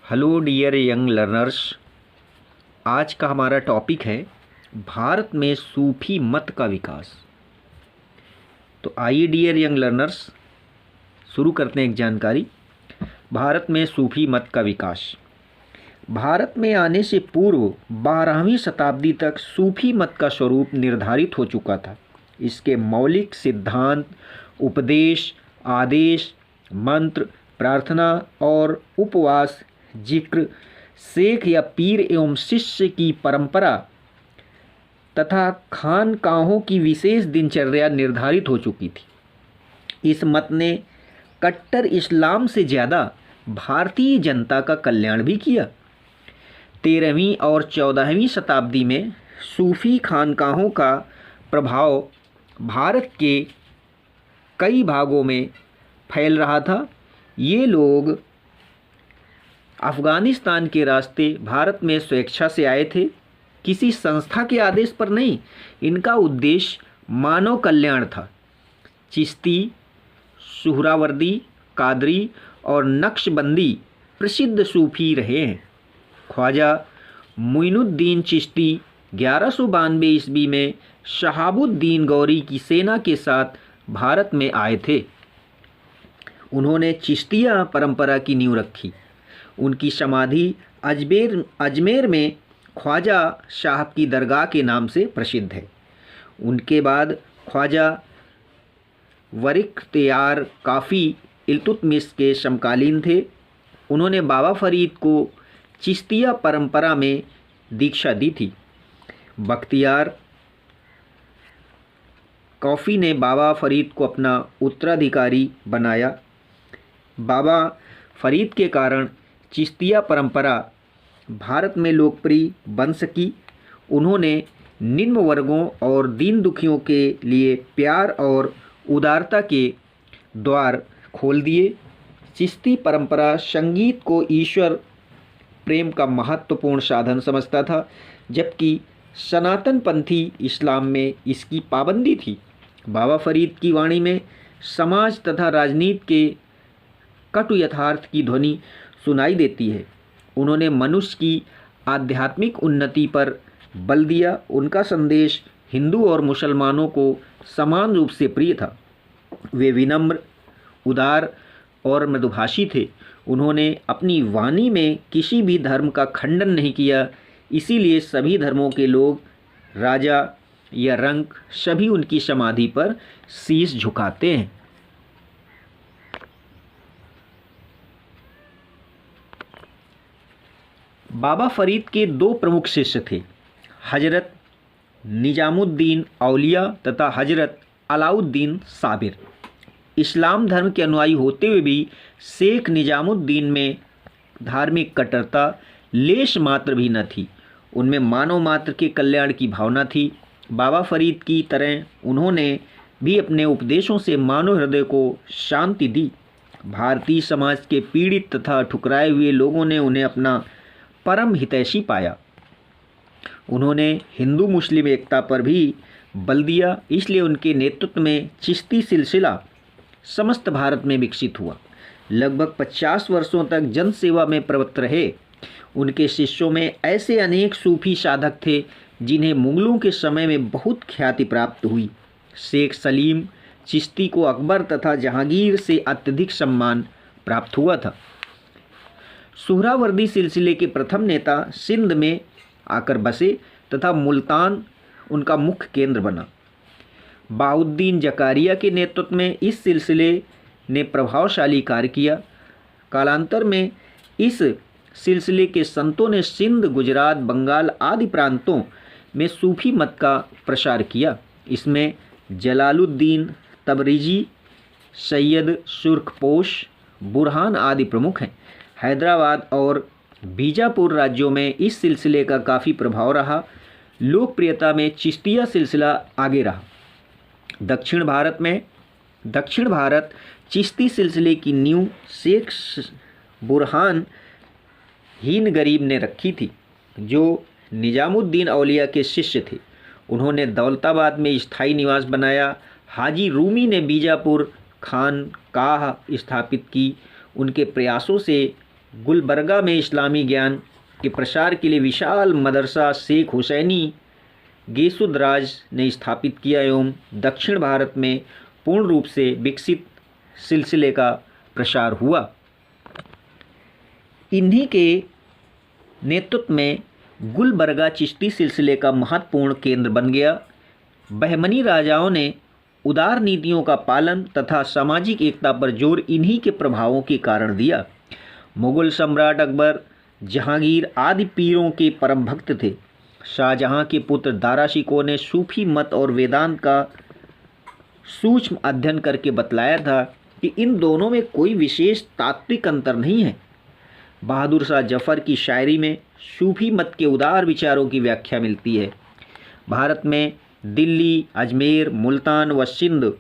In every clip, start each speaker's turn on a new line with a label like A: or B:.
A: Hello dear young learners. आज का हमारा टॉपिक है भारत में सूफी मत का विकास। तो आइए डियर यंग लर्नर्स शुरू करते हैं एक जानकारी। भारत में सूफी मत का विकास। भारत में आने से पूर्व 12वीं शताब्दी तक सूफी मत का स्वरूप निर्धारित हो चुका था। इसके मौलिक सिद्धांत, उपदेश, आदेश, मंत्र, प्रार्थना और उपवास, जिक्र, शेख या पीर एवं शिष्य की परंपरा तथा खानकाहों की विशेष दिनचर्या निर्धारित हो चुकी थी। इस मत ने कट्टर इस्लाम से ज़्यादा भारतीय जनता का कल्याण भी किया। 13वीं और 14वीं शताब्दी में सूफी खानकाहों का प्रभाव भारत के कई भागों में फैल रहा था। ये लोग अफ़गानिस्तान के रास्ते भारत में स्वेच्छा से आए थे, किसी संस्था के आदेश पर नहीं। इनका उद्देश्य मानव कल्याण था। चिश्ती, सुहरावर्दी, कादरी और नक्शबंदी प्रसिद्ध सूफी रहे हैं। ख्वाजा मुइनुद्दीन चिश्ती 1192 ईस्वी में शहाबुद्दीन गौरी की सेना के साथ भारत में आए थे। उन्होंने चिश्तिया परंपरा की नींव रखी। उनकी समाधि अजमेर में ख्वाजा साहब की दरगाह के नाम से प्रसिद्ध है। उनके बाद ख्वाजा वरिख्तियार काफ़ी इल्तुतमिश के समकालीन थे। उन्होंने बाबा फरीद को चिश्तिया परंपरा में दीक्षा दी थी। बख्तियार काफ़ी ने बाबा फरीद को अपना उत्तराधिकारी बनाया। बाबा फरीद के कारण चिश्तिया परंपरा भारत में लोकप्रिय बन सकी। उन्होंने निम्न वर्गों और दीन दुखियों के लिए प्यार और उदारता के द्वार खोल दिए। चिश्ती परंपरा संगीत को ईश्वर प्रेम का महत्वपूर्ण साधन समझता था, जबकि सनातन पंथी इस्लाम में इसकी पाबंदी थी। बाबा फरीद की वाणी में समाज तथा राजनीति के कटु यथार्थ की ध्वनि सुनाई देती है। उन्होंने मनुष्य की आध्यात्मिक उन्नति पर बल दिया। उनका संदेश हिंदू और मुसलमानों को समान रूप से प्रिय था। वे विनम्र, उदार और मृदुभाषी थे। उन्होंने अपनी वाणी में किसी भी धर्म का खंडन नहीं किया। इसीलिए सभी धर्मों के लोग, राजा या रंक, सभी उनकी समाधि पर शीश झुकाते हैं। बाबा फरीद के दो प्रमुख शिष्य थे, हजरत निजामुद्दीन औलिया तथा हजरत अलाउद्दीन साबिर। इस्लाम धर्म के अनुयायी होते हुए भी शेख निजामुद्दीन में धार्मिक कट्टरता लेश मात्र भी न थी। उनमें मानव मात्र के कल्याण की भावना थी। बाबा फरीद की तरह उन्होंने भी अपने उपदेशों से मानव हृदय को शांति दी। भारतीय समाज के पीड़ित तथा ठुकराए हुए लोगों ने उन्हें अपना परम हितैषी पाया। उन्होंने हिंदू मुस्लिम एकता पर भी बल दिया। इसलिए उनके नेतृत्व में चिश्ती सिलसिला समस्त भारत में विकसित हुआ। लगभग 50 वर्षों तक जनसेवा में प्रवृत्त रहे। उनके शिष्यों में ऐसे अनेक सूफी साधक थे जिन्हें मुगलों के समय में बहुत ख्याति प्राप्त हुई। शेख सलीम चिश्ती को अकबर तथा जहांगीर से अत्यधिक सम्मान प्राप्त हुआ था। सुहरावर्दी सिलसिले के प्रथम नेता सिंध में आकर बसे तथा मुल्तान उनका मुख्य केंद्र बना। बाउद्दीन जकारिया के नेतृत्व में इस सिलसिले ने प्रभावशाली कार्य किया। कालांतर में इस सिलसिले के संतों ने सिंध, गुजरात, बंगाल आदि प्रांतों में सूफी मत का प्रसार किया। इसमें जलालुद्दीन तबरीजी, सैयद सुर्खपोश, बुरहान आदि प्रमुख हैं। हैदराबाद और बीजापुर राज्यों में इस सिलसिले का काफ़ी प्रभाव रहा। लोकप्रियता में चिश्तिया सिलसिला आगे रहा। दक्षिण भारत चिश्ती सिलसिले की नींव शेख बुरहान हीन गरीब ने रखी थी, जो निजामुद्दीन औलिया के शिष्य थे। उन्होंने दौलताबाद में स्थायी निवास बनाया। हाजी रूमी ने बीजापुर खानकाह स्थापित की। उनके प्रयासों से गुलबर्गा में इस्लामी ज्ञान के प्रसार के लिए विशाल मदरसा शेख हुसैनी गेसुद्राज ने स्थापित किया एवं दक्षिण भारत में पूर्ण रूप से विकसित सिलसिले का प्रसार हुआ। इन्हीं के नेतृत्व में गुलबर्गा चिश्ती सिलसिले का महत्वपूर्ण केंद्र बन गया। बहमनी राजाओं ने उदार नीतियों का पालन तथा सामाजिक एकता पर जोर इन्हीं के प्रभावों के कारण दिया। मुगल सम्राट अकबर, जहांगीर आदि पीरों के परम भक्त थे। शाहजहां के पुत्र दारा शिकोह ने सूफी मत और वेदांत का सूक्ष्म अध्ययन करके बतलाया था कि इन दोनों में कोई विशेष तात्विक अंतर नहीं है। बहादुर शाह जफर की शायरी में सूफी मत के उदार विचारों की व्याख्या मिलती है। भारत में दिल्ली, अजमेर, मुल्तान व सिंध,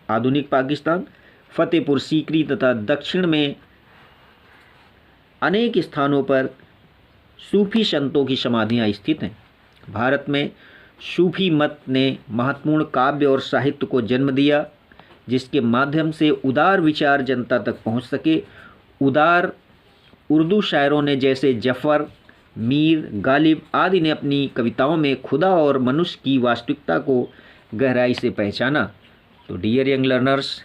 A: आधुनिक पाकिस्तान, फतेहपुर सीकरी तथा दक्षिण में अनेक स्थानों पर सूफी संतों की समाधियां स्थित हैं। भारत में सूफी मत ने महत्वपूर्ण काव्य और साहित्य को जन्म दिया, जिसके माध्यम से उदार विचार जनता तक पहुंच सके। उदार उर्दू शायरों ने जैसे जफ़र, मीर, गालिब आदि ने अपनी कविताओं में खुदा और मनुष्य की वास्तविकता को गहराई से पहचाना। तो डियर यंग लर्नर्स,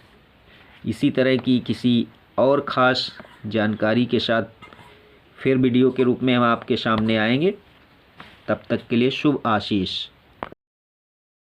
A: इसी तरह की किसी और ख़ास जानकारी के साथ फिर वीडियो के रूप में हम आपके सामने आएंगे। तब तक के लिए शुभ आशीष।